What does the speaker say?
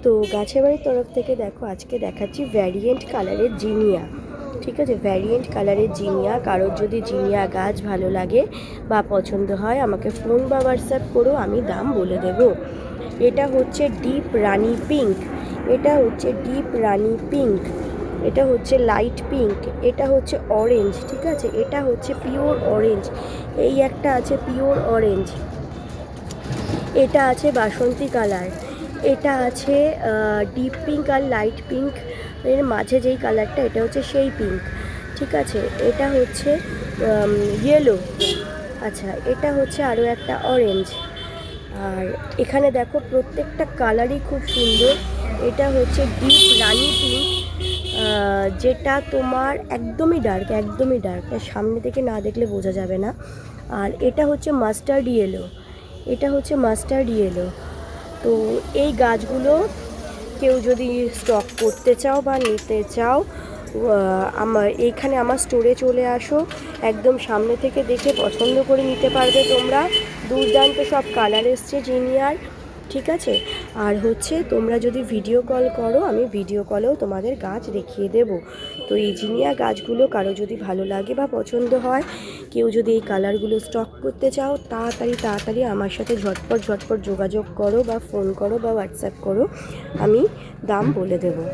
তো গাছের বাড়ির তরফ থেকে দেখো আজকে দেখাচ্ছি ভ্যারিয়েন্ট কালারের জিনিয়া। ঠিক আছে, ভ্যারিয়েন্ট কালারের জিনিয়া। কারোর যদি জিনিয়া গাছ ভালো লাগে বা পছন্দ হয় আমাকে ফোন বা হোয়াটসঅ্যাপ করো, আমি দাম বলে দেবো। এটা হচ্ছে ডিপ রানি পিঙ্ক, এটা হচ্ছে ডিপ রানি পিঙ্ক, এটা হচ্ছে লাইট পিঙ্ক, এটা হচ্ছে অরেঞ্জ। ঠিক আছে, এটা হচ্ছে পিওর অরেঞ্জ, এই একটা আছে পিওর অরেঞ্জ, এটা আছে বাসন্তী কালার, এটা আছে ডিপ পিঙ্ক আর লাইট পিঙ্ক এর মাঝে যেই কালারটা, এটা হচ্ছে সেই পিঙ্ক। ঠিক আছে, এটা হচ্ছে ইয়েলো। আচ্ছা, এটা হচ্ছে আরও একটা অরেঞ্জ। আর এখানে দেখো প্রত্যেকটা কালারই খুব সুন্দর। এটা হচ্ছে ডিপ রানি পিঙ্ক, যেটা তোমার একদমই ডার্ক, একদমই ডার্ক, সামনে থেকে না দেখলে বোঝা যাবে না। আর এটা হচ্ছে মাস্টার্ড ইয়েলো, এটা হচ্ছে মাস্টার্ড ইয়েলো। তো এই গাছগুলো কেউ যদি স্টক করতে চাও বা নিতে চাও, আমার স্টোরে চলে আসো, একদম সামনে থেকে দেখে পছন্দ করে নিতে পারবে তোমরা। দুর্দান্ত সব কালার এসছে জিনিয়ার। ঠিক আছে, আর হচ্ছে তোমরা যদি ভিডিও কল করো, আমি ভিডিও কলেও তোমাদের গাছ দেখিয়ে দেব। তো এই জিনিয়া গাছগুলো কারো যদি ভালো লাগে বা পছন্দ হয়, কেউ যদি এই কালারগুলো স্টক করতে চাও, তাড়াতাড়ি তাড়াতাড়ি আমার সাথে ঝটপট ঝটপট যোগাযোগ করো বা ফোন করো বা হোয়াটসঅ্যাপ করো, আমি দাম বলে দেবো।